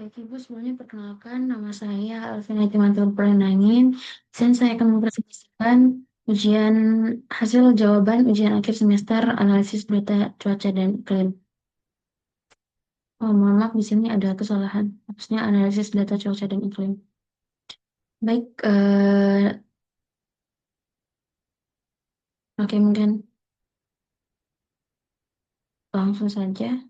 Baik Ibu, sebelumnya perkenalkan nama saya Alvina Timantul Pranangin. Dan saya akan mempresentasikan ujian hasil jawaban ujian akhir semester analisis data cuaca dan iklim. Oh, mohon maaf di sini ada kesalahan. Maksudnya analisis data cuaca dan iklim. Baik, oke mungkin langsung saja.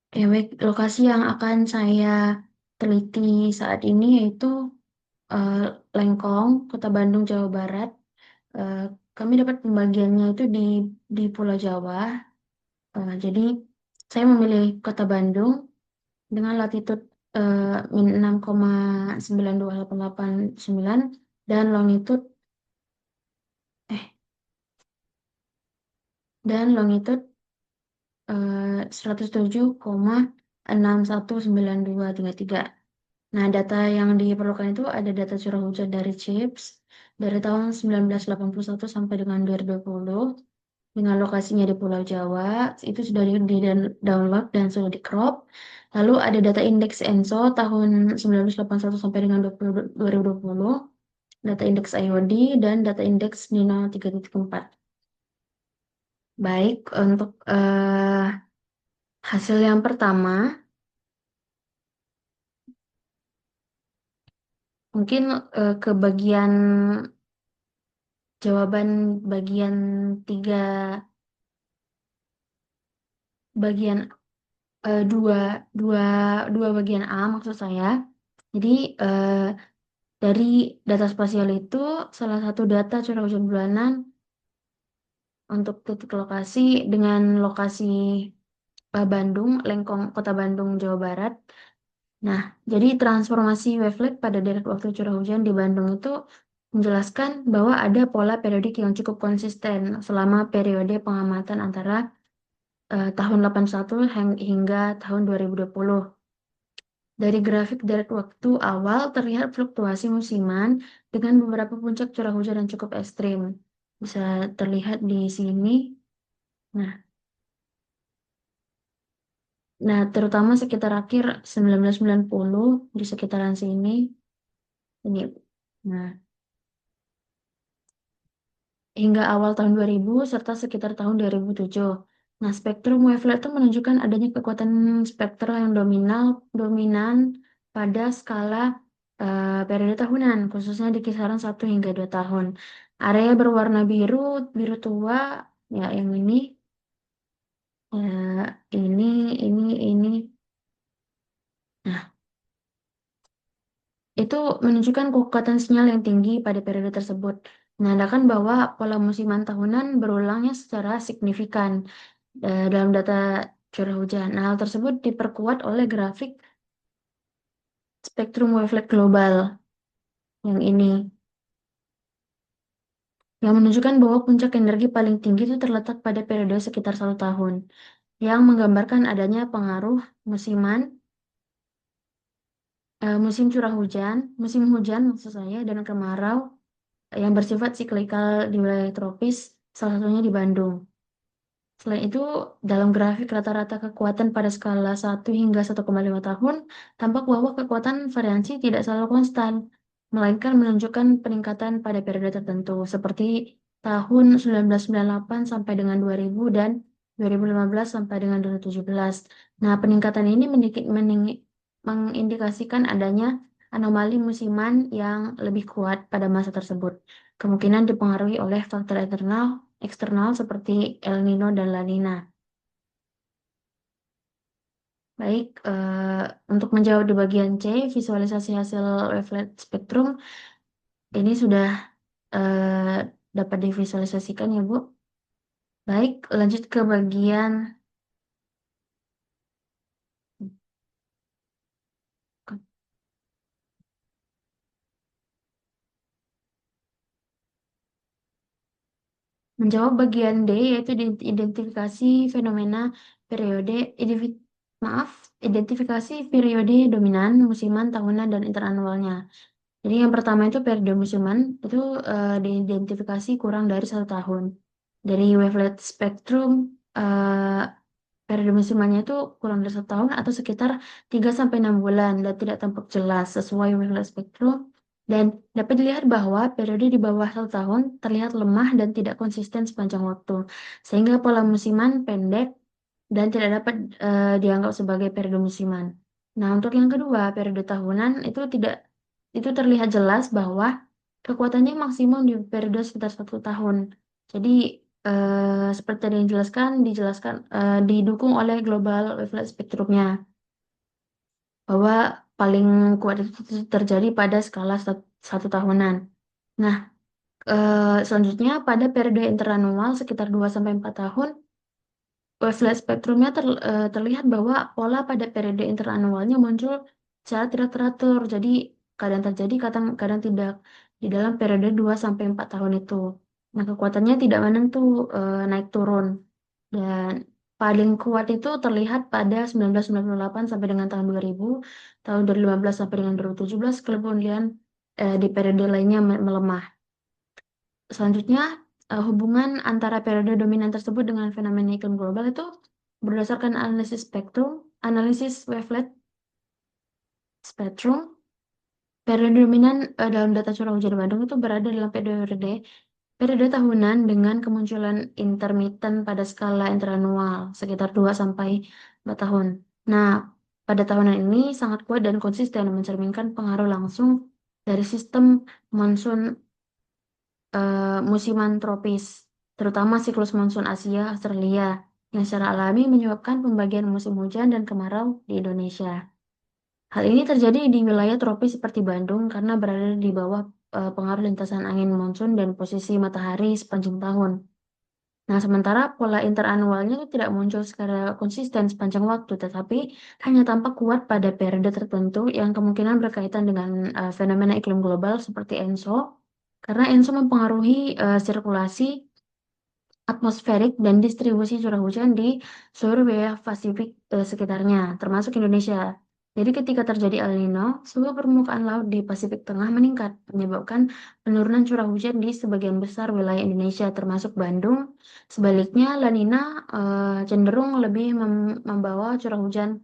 Ya, baik, lokasi yang akan saya teliti saat ini yaitu eh, Lengkong, Kota Bandung, Jawa Barat. Eh, Kami dapat pembagiannya itu di Pulau Jawa. Jadi saya memilih Kota Bandung dengan latitud min 6,92889 dan longitud eh dan longitud 107,619233. Nah, data yang diperlukan itu ada data curah hujan dari CHIPS dari tahun 1981 sampai dengan 2020 dengan lokasinya di Pulau Jawa. Itu sudah di download dan sudah di crop. Lalu ada data indeks ENSO tahun 1981 sampai dengan 2020, data indeks IOD dan data indeks Nino 3.4. Baik, untuk hasil yang pertama, mungkin ke bagian jawaban bagian tiga, bagian dua, dua, dua bagian A maksud saya. Jadi eh, dari data spasial itu salah satu data curah hujan bulanan untuk titik lokasi dengan lokasi Bandung, Lengkong, Kota Bandung, Jawa Barat. Nah, jadi transformasi wavelet pada deret waktu curah hujan di Bandung itu menjelaskan bahwa ada pola periodik yang cukup konsisten selama periode pengamatan antara tahun 81 hingga tahun 2020. Dari grafik deret waktu awal terlihat fluktuasi musiman dengan beberapa puncak curah hujan yang cukup ekstrim. Bisa terlihat di sini. Nah, terutama sekitar akhir 1990 di sekitaran sini. Ini. Nah, hingga awal tahun 2000 serta sekitar tahun 2007. Nah, spektrum wavelet itu menunjukkan adanya kekuatan spektral yang dominan pada skala periode tahunan, khususnya di kisaran 1 hingga 2 tahun. Area berwarna biru, biru tua, ya yang ini, ini. Nah, itu menunjukkan kekuatan sinyal yang tinggi pada periode tersebut, menandakan bahwa pola musiman tahunan berulangnya secara signifikan dalam data curah hujan. Nah, hal tersebut diperkuat oleh grafik spektrum wavelet global yang ini, yang menunjukkan bahwa puncak energi paling tinggi itu terletak pada periode sekitar 1 tahun, yang menggambarkan adanya pengaruh musiman, musim hujan maksud saya, dan kemarau yang bersifat siklikal di wilayah tropis, salah satunya di Bandung. Selain itu, dalam grafik rata-rata kekuatan pada skala 1 hingga 1,5 tahun, tampak bahwa kekuatan variasi tidak selalu konstan, melainkan menunjukkan peningkatan pada periode tertentu, seperti tahun 1998 sampai dengan 2000 dan 2015 sampai dengan 2017. Nah, peningkatan ini mengindikasikan adanya anomali musiman yang lebih kuat pada masa tersebut. Kemungkinan dipengaruhi oleh faktor eksternal seperti El Nino dan La Nina. Baik, untuk menjawab di bagian C, visualisasi hasil wavelet spektrum ini sudah eh, dapat divisualisasikan ya, Bu. Baik, lanjut ke bagian menjawab bagian D, yaitu identifikasi fenomena periode maaf, identifikasi periode dominan, musiman, tahunan, dan interanualnya. Jadi yang pertama itu periode musiman itu diidentifikasi kurang dari 1 tahun. Dari wavelet spektrum periode musimannya itu kurang dari 1 tahun atau sekitar 3 sampai 6 bulan dan tidak tampak jelas sesuai wavelength spektrum. Dan dapat dilihat bahwa periode di bawah 1 tahun terlihat lemah dan tidak konsisten sepanjang waktu, sehingga pola musiman pendek dan tidak dapat dianggap sebagai periode musiman. Nah, untuk yang kedua, periode tahunan itu terlihat jelas bahwa kekuatannya maksimum di periode sekitar 1 tahun. Jadi seperti tadi yang dijelaskan didukung oleh global wavelength spektrumnya bahwa paling kuat itu terjadi pada skala 1 tahunan. Nah, selanjutnya pada periode interanual sekitar 2 sampai 4 tahun, wavelength spektrumnya terlihat bahwa pola pada periode interanualnya muncul secara tidak teratur. Jadi kadang terjadi, kadang kadang tidak di dalam periode 2 sampai 4 tahun itu. Nah, kekuatannya tidak menentu, naik turun. Dan paling kuat itu terlihat pada 1998 sampai dengan tahun 2000, tahun 2015 sampai dengan 2017, kemudian di periode lainnya melemah. Selanjutnya, hubungan antara periode dominan tersebut dengan fenomena iklim global itu berdasarkan analisis spektrum, analisis wavelet spektrum. Periode dominan dalam data curah hujan Bandung itu berada dalam periode tahunan dengan kemunculan intermiten pada skala interanual sekitar 2 sampai 4 tahun. Nah, pada tahunan ini sangat kuat dan konsisten mencerminkan pengaruh langsung dari sistem monsun musiman tropis, terutama siklus monsun Asia Australia, yang secara alami menyebabkan pembagian musim hujan dan kemarau di Indonesia. Hal ini terjadi di wilayah tropis seperti Bandung karena berada di bawah pengaruh lintasan angin monsun dan posisi matahari sepanjang tahun. Nah, sementara pola interanualnya itu tidak muncul secara konsisten sepanjang waktu, tetapi hanya tampak kuat pada periode tertentu yang kemungkinan berkaitan dengan fenomena iklim global seperti ENSO, karena ENSO mempengaruhi sirkulasi atmosferik dan distribusi curah hujan di seluruh wilayah Pasifik sekitarnya, termasuk Indonesia. Jadi ketika terjadi El Nino, suhu permukaan laut di Pasifik Tengah meningkat, menyebabkan penurunan curah hujan di sebagian besar wilayah Indonesia, termasuk Bandung. Sebaliknya, La Nina cenderung lebih membawa curah hujan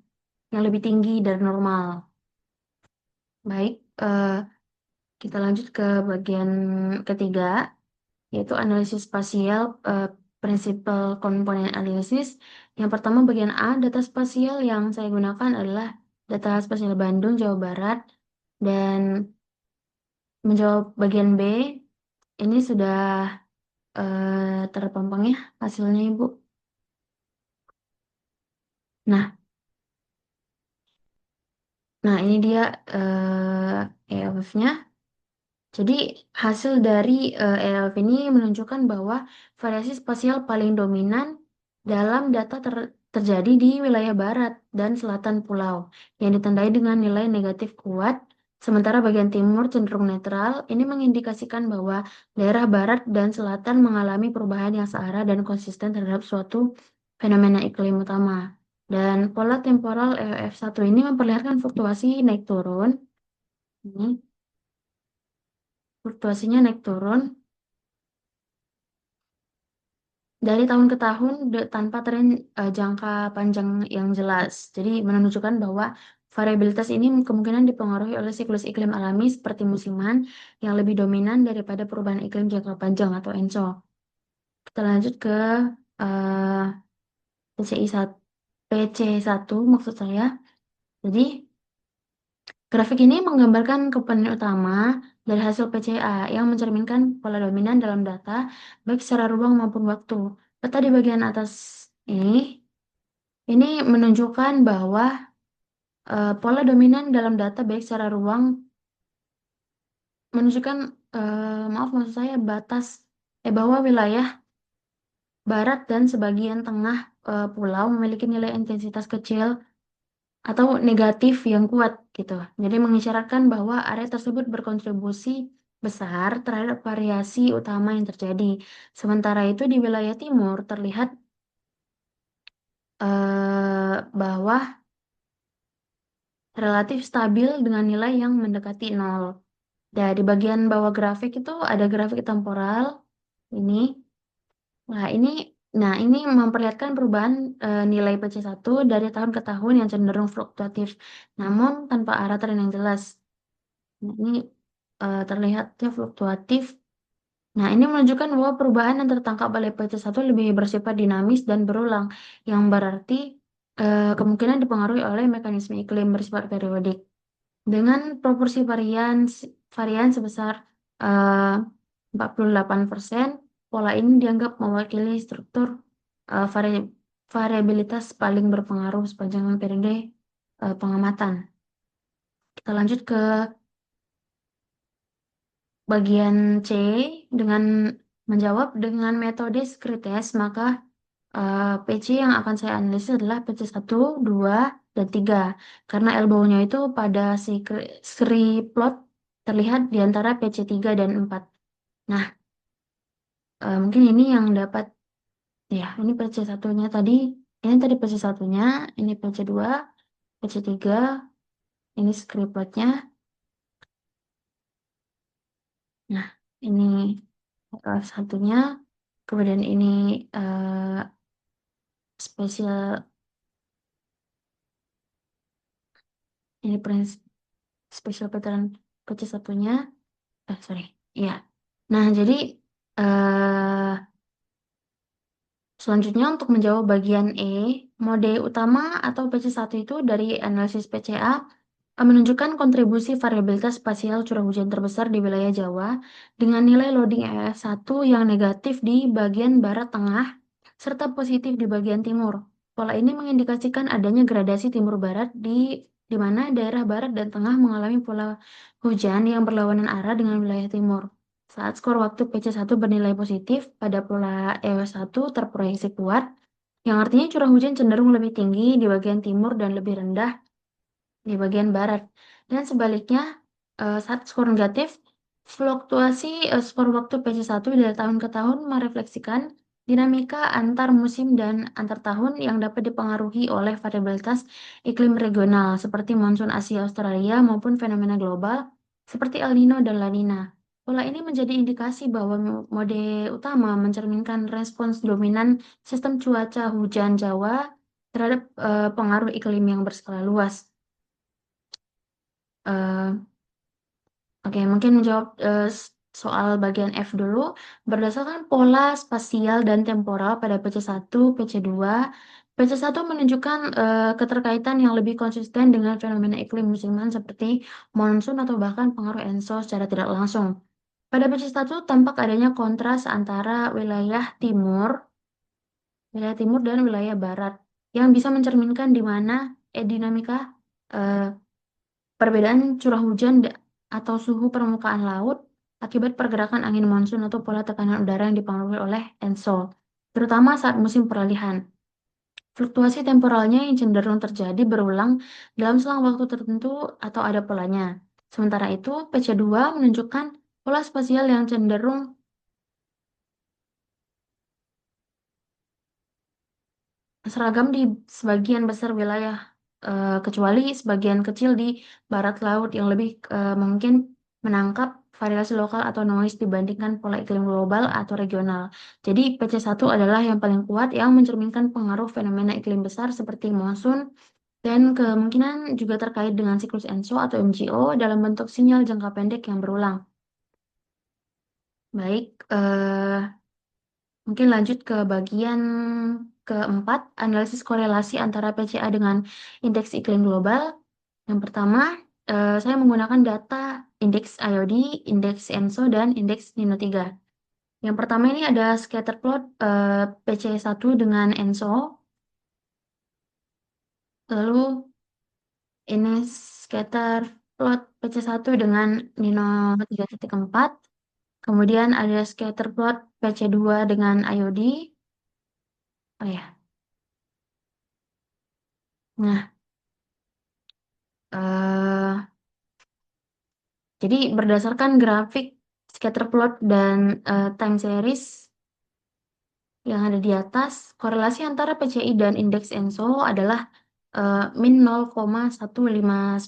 yang lebih tinggi dari normal. Baik, kita lanjut ke bagian ketiga, yaitu analisis spasial, prinsipal komponen analisis. Yang pertama bagian A, data spasial yang saya gunakan adalah data spasial Bandung, Jawa Barat. Dan menjawab bagian B, ini sudah terpampang ya hasilnya Ibu. Nah, nah ini dia ELF-nya. Jadi hasil dari ELF ini menunjukkan bahwa variasi spasial paling dominan dalam data terjadi di wilayah barat dan selatan pulau yang ditandai dengan nilai negatif kuat, sementara bagian timur cenderung netral. Ini mengindikasikan bahwa daerah barat dan selatan mengalami perubahan yang searah dan konsisten terhadap suatu fenomena iklim utama. Dan pola temporal EOF1 ini memperlihatkan fluktuasi naik turun. Ini fluktuasinya naik turun dari tahun ke tahun tanpa tren jangka panjang yang jelas. Jadi menunjukkan bahwa variabilitas ini kemungkinan dipengaruhi oleh siklus iklim alami seperti musiman yang lebih dominan daripada perubahan iklim jangka panjang atau ENSO. Kita lanjut ke eh, PCI 1, PC1 maksud saya. Jadi grafik ini menggambarkan komponen utama dari hasil PCA yang mencerminkan pola dominan dalam data baik secara ruang maupun waktu. Peta di bagian atas ini menunjukkan bahwa pola dominan dalam data baik secara ruang menunjukkan maaf maksud saya bahwa wilayah barat dan sebagian tengah pulau memiliki nilai intensitas kecil atau negatif yang kuat gitu. Jadi mengisyaratkan bahwa area tersebut berkontribusi besar terhadap variasi utama yang terjadi. Sementara itu di wilayah timur terlihat bahwa relatif stabil dengan nilai yang mendekati nol. Dan di bagian bawah grafik itu ada grafik temporal ini. Nah, ini Nah, ini memperlihatkan perubahan nilai PC1 dari tahun ke tahun yang cenderung fluktuatif, namun tanpa arah tren yang jelas. Nah, ini terlihatnya fluktuatif. Nah, ini menunjukkan bahwa perubahan yang tertangkap oleh PC1 lebih bersifat dinamis dan berulang, yang berarti kemungkinan dipengaruhi oleh mekanisme iklim bersifat periodik. Dengan proporsi varian sebesar eh, 48%, pola ini dianggap mewakili struktur variabilitas paling berpengaruh sepanjang periode pengamatan. Kita lanjut ke bagian C dengan menjawab dengan metode scree-test, maka PC yang akan saya analisis adalah PC1, 2, dan 3. Karena elbow-nya itu pada scree plot terlihat di antara PC3 dan 4. Nah, mungkin ini yang dapat, ya, ini PC1-nya tadi, ini tadi PC1-nya, ini PC2, PC3, ini scree plotnya. Nah, ini satunya, kemudian ini spesial, ini special pattern PC1-nya. Sorry. Iya. Nah, jadi eh selanjutnya untuk menjawab bagian E, mode utama atau PC1 itu dari analisis PCA menunjukkan kontribusi variabilitas spasial curah hujan terbesar di wilayah Jawa dengan nilai loading EF1 yang negatif di bagian barat tengah serta positif di bagian timur. Pola ini mengindikasikan adanya gradasi timur-barat di mana daerah barat dan tengah mengalami pola hujan yang berlawanan arah dengan wilayah timur. Saat skor waktu PC1 bernilai positif, pada pola EW1 terproyeksi kuat, yang artinya curah hujan cenderung lebih tinggi di bagian timur dan lebih rendah di bagian barat. Dan sebaliknya, saat skor negatif, fluktuasi skor waktu PC1 dari tahun ke tahun merefleksikan dinamika antar musim dan antar tahun yang dapat dipengaruhi oleh variabilitas iklim regional seperti monsun Asia Australia maupun fenomena global seperti El Nino dan La Nina. Pola ini menjadi indikasi bahwa mode utama mencerminkan respons dominan sistem cuaca hujan Jawa terhadap pengaruh iklim yang berskala luas. Eh, Oke, mungkin menjawab soal bagian F dulu. Berdasarkan pola spasial dan temporal pada PC1, PC2, PC1 menunjukkan keterkaitan yang lebih konsisten dengan fenomena iklim musiman seperti monsun atau bahkan pengaruh ENSO secara tidak langsung. Pada PC1 tampak adanya kontras antara wilayah timur dan wilayah barat yang bisa mencerminkan di mana dinamika eh, perbedaan curah hujan atau suhu permukaan laut akibat pergerakan angin monsun atau pola tekanan udara yang dipengaruhi oleh ENSO, terutama saat musim peralihan. Fluktuasi temporalnya yang cenderung terjadi berulang dalam selang waktu tertentu atau ada polanya. Sementara itu, PC2 menunjukkan pola spasial yang cenderung seragam di sebagian besar wilayah, kecuali sebagian kecil di barat laut yang lebih mungkin menangkap variasi lokal atau noise dibandingkan pola iklim global atau regional. Jadi PC1 adalah yang paling kuat yang mencerminkan pengaruh fenomena iklim besar seperti monsun dan kemungkinan juga terkait dengan siklus ENSO atau MGO dalam bentuk sinyal jangka pendek yang berulang. Baik, mungkin lanjut ke bagian keempat, analisis korelasi antara PCA dengan indeks iklim global. Yang pertama, saya menggunakan data indeks IOD, indeks ENSO, dan indeks Nino 3. Yang pertama ini ada scatter plot PC1 dengan ENSO. Lalu ini scatter plot PC1 dengan Nino 3.4. Kemudian ada scatter plot PC2 dengan IOD. Oh ya, nah, eh jadi berdasarkan grafik scatter plot dan time series yang ada di atas, korelasi antara PCI dan indeks ENSO adalah min 0,159,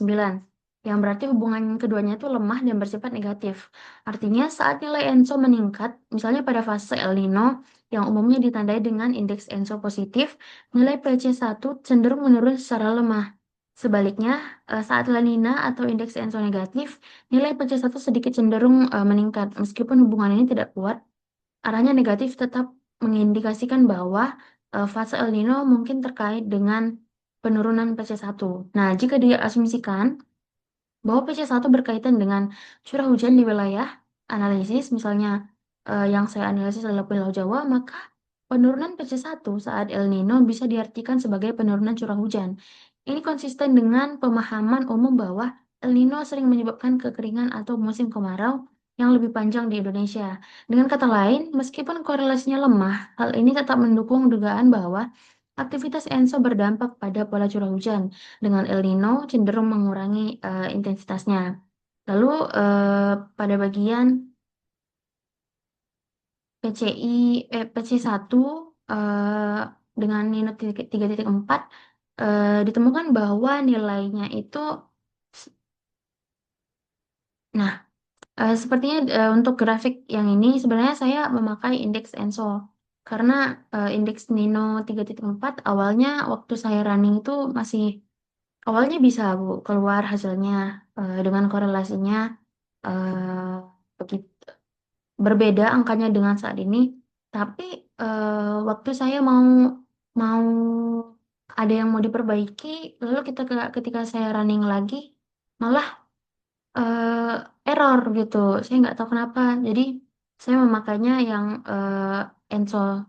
yang berarti hubungan keduanya itu lemah dan bersifat negatif. Artinya saat nilai ENSO meningkat, misalnya pada fase El Nino, yang umumnya ditandai dengan indeks ENSO positif, nilai PC1 cenderung menurun secara lemah. Sebaliknya, saat La Nina atau indeks ENSO negatif, nilai PC1 sedikit cenderung meningkat. Meskipun hubungan ini tidak kuat, arahnya negatif tetap mengindikasikan bahwa fase El Nino mungkin terkait dengan penurunan PC1. Nah, jika diasumsikan bahwa PC1 berkaitan dengan curah hujan di wilayah analisis, misalnya yang saya analisis adalah Pulau Jawa, maka penurunan PC1 saat El Nino bisa diartikan sebagai penurunan curah hujan. Ini konsisten dengan pemahaman umum bahwa El Nino sering menyebabkan kekeringan atau musim kemarau yang lebih panjang di Indonesia. Dengan kata lain, meskipun korelasinya lemah, hal ini tetap mendukung dugaan bahwa aktivitas ENSO berdampak pada pola curah hujan dengan El Nino cenderung mengurangi intensitasnya. Lalu pada bagian PCI PC1 eh, dengan Nino 3.4 ditemukan bahwa nilainya itu nah sepertinya untuk grafik yang ini sebenarnya saya memakai indeks ENSO karena indeks Nino 3.4 awalnya waktu saya running itu masih awalnya bisa Bu keluar hasilnya dengan korelasinya begitu berbeda angkanya dengan saat ini. Tapi waktu saya mau mau ada yang mau diperbaiki, lalu ketika saya running lagi malah error gitu. Saya nggak tahu kenapa. Jadi saya memakainya yang Ensol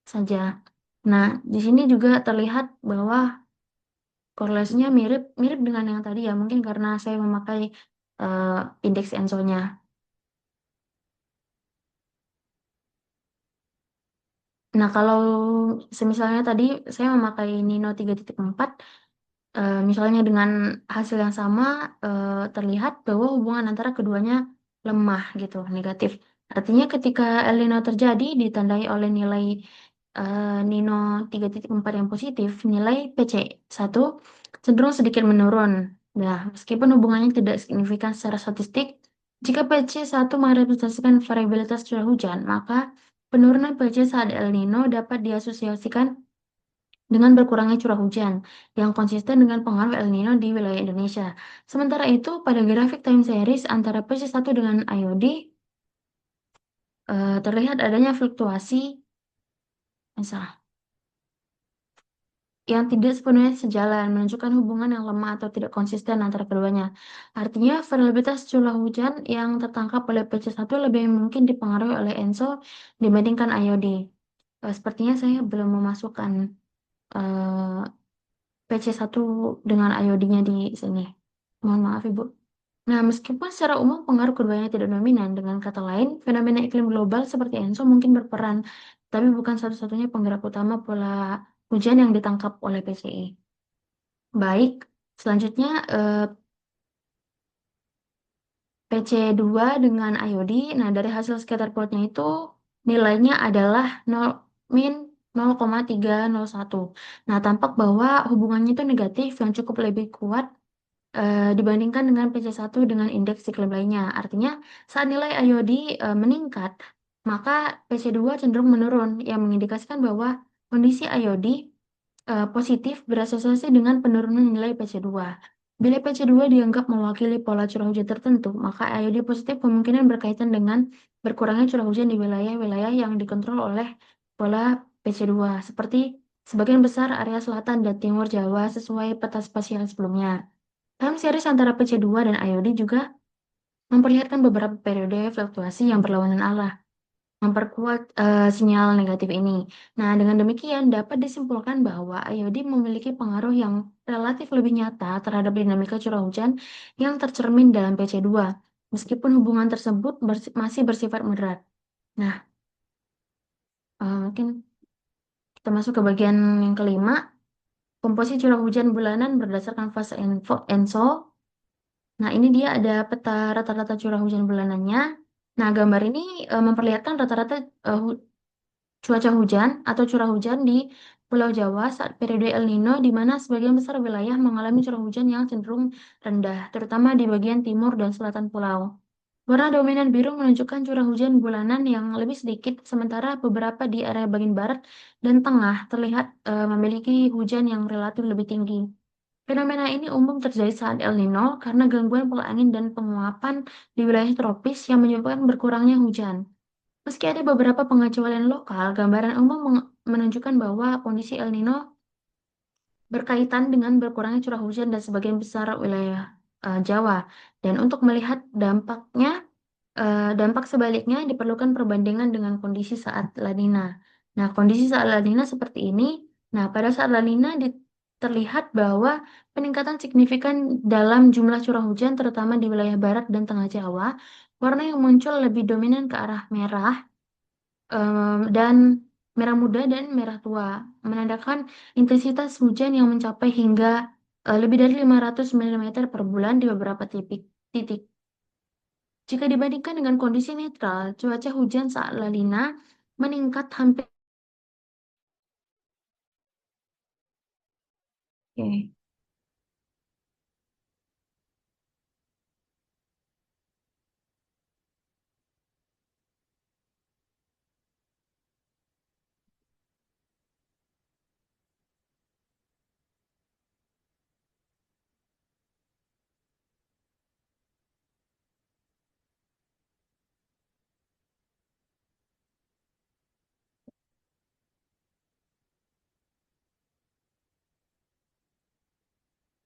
saja. Nah, di sini juga terlihat bahwa korelasinya mirip mirip dengan yang tadi ya, mungkin karena saya memakai eh, indeks Ensolnya. Nah, kalau semisalnya tadi saya memakai Nino 3.4, misalnya dengan hasil yang sama, terlihat bahwa hubungan antara keduanya lemah gitu, negatif. Artinya ketika El Nino terjadi ditandai oleh nilai Nino 3.4 yang positif, nilai PC1 cenderung sedikit menurun. Nah, meskipun hubungannya tidak signifikan secara statistik, jika PC1 merepresentasikan variabilitas curah hujan, maka penurunan PC saat El Nino dapat diasosiasikan dengan berkurangnya curah hujan yang konsisten dengan pengaruh El Nino di wilayah Indonesia. Sementara itu, pada grafik time series antara PC1 dengan IOD, terlihat adanya fluktuasi misal, yang tidak sepenuhnya sejalan, menunjukkan hubungan yang lemah atau tidak konsisten antara keduanya. Artinya, variabilitas curah hujan yang tertangkap oleh PC1 lebih mungkin dipengaruhi oleh ENSO dibandingkan IOD. Sepertinya saya belum memasukkan eh, PC1 dengan IOD-nya di sini. Mohon maaf, Ibu. Nah, meskipun secara umum pengaruh keduanya tidak dominan, dengan kata lain, fenomena iklim global seperti ENSO mungkin berperan, tapi bukan satu-satunya penggerak utama pola hujan yang ditangkap oleh PCI. Baik, selanjutnya PC2 dengan IOD. Nah, dari hasil scatter plotnya itu nilainya adalah 0, min 0,301. Nah, tampak bahwa hubungannya itu negatif yang cukup lebih kuat dibandingkan dengan PC1 dengan indeks iklim lainnya. Artinya, saat nilai IOD meningkat, maka PC2 cenderung menurun, yang mengindikasikan bahwa kondisi IOD positif berasosiasi dengan penurunan nilai PC2. Bila PC2 dianggap mewakili pola curah hujan tertentu, maka IOD positif kemungkinan berkaitan dengan berkurangnya curah hujan di wilayah-wilayah yang dikontrol oleh pola PC2, seperti sebagian besar area selatan dan timur Jawa sesuai peta spasial sebelumnya. Time series antara PC2 dan IOD juga memperlihatkan beberapa periode fluktuasi yang berlawanan arah, memperkuat sinyal negatif ini. Nah, dengan demikian dapat disimpulkan bahwa IOD memiliki pengaruh yang relatif lebih nyata terhadap dinamika curah hujan yang tercermin dalam PC2, meskipun hubungan tersebut masih bersifat moderat. Nah, mungkin kita masuk ke bagian yang kelima, komposisi curah hujan bulanan berdasarkan fase ENSO. Nah, ini dia ada peta rata-rata curah hujan bulanannya. Nah, gambar ini memperlihatkan rata-rata cuaca hujan atau curah hujan di Pulau Jawa saat periode El Nino, di mana sebagian besar wilayah mengalami curah hujan yang cenderung rendah, terutama di bagian timur dan selatan pulau. Warna dominan biru menunjukkan curah hujan bulanan yang lebih sedikit, sementara beberapa di area bagian barat dan tengah terlihat memiliki hujan yang relatif lebih tinggi. Fenomena ini umum terjadi saat El Nino karena gangguan pola angin dan penguapan di wilayah tropis yang menyebabkan berkurangnya hujan. Meski ada beberapa pengecualian lokal, gambaran umum menunjukkan bahwa kondisi El Nino berkaitan dengan berkurangnya curah hujan dan sebagian besar wilayah Jawa. Dan untuk melihat dampak sebaliknya diperlukan perbandingan dengan kondisi saat La Nina. Nah, kondisi saat La Nina seperti ini. Nah, pada saat La Nina terlihat bahwa peningkatan signifikan dalam jumlah curah hujan, terutama di wilayah barat dan tengah Jawa, warna yang muncul lebih dominan ke arah merah dan merah muda dan merah tua, menandakan intensitas hujan yang mencapai hingga lebih dari 500 mm per bulan di beberapa titik. Jika dibandingkan dengan kondisi netral, cuaca hujan saat La Nina meningkat hampir. Oke,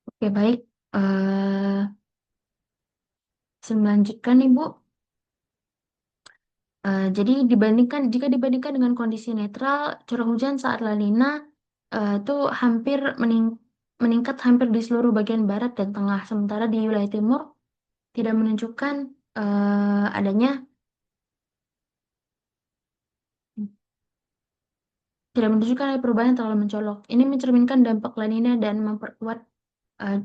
oke, baik. Eh Selanjutnya nih, Bu. Jadi jika dibandingkan dengan kondisi netral, curah hujan saat La Nina itu meningkat hampir di seluruh bagian barat dan tengah, sementara di wilayah timur tidak menunjukkan adanya tidak menunjukkan ada perubahan yang terlalu mencolok. Ini mencerminkan dampak La Nina dan memperkuat eh,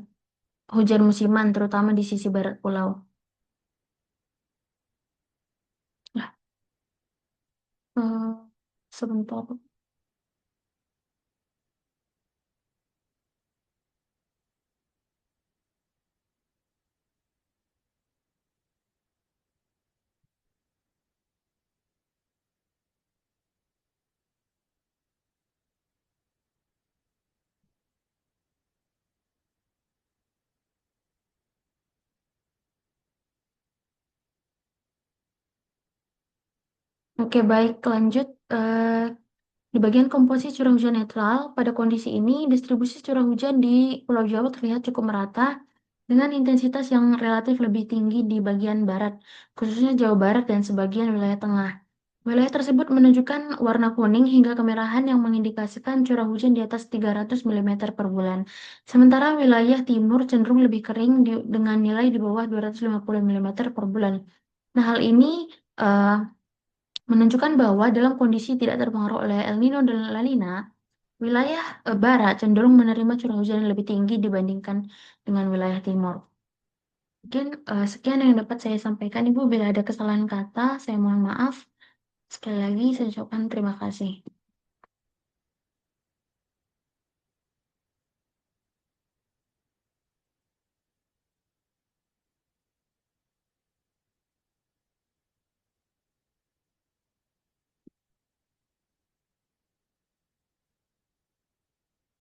hujan musiman, terutama di sisi barat pulau. Nah, eh, sebentar. Oke, baik, lanjut. Di bagian komposisi curah hujan netral, pada kondisi ini, distribusi curah hujan di Pulau Jawa terlihat cukup merata dengan intensitas yang relatif lebih tinggi di bagian barat, khususnya Jawa Barat dan sebagian wilayah tengah. Wilayah tersebut menunjukkan warna kuning hingga kemerahan yang mengindikasikan curah hujan di atas 300 mm per bulan. Sementara wilayah timur cenderung lebih kering dengan nilai di bawah 250 mm per bulan. Nah, hal ini eh, menunjukkan bahwa dalam kondisi tidak terpengaruh oleh El Nino dan La Nina, wilayah barat cenderung menerima curah hujan yang lebih tinggi dibandingkan dengan wilayah timur. Mungkin sekian yang dapat saya sampaikan, Ibu. Bila ada kesalahan kata, saya mohon maaf. Sekali lagi, saya ucapkan terima kasih.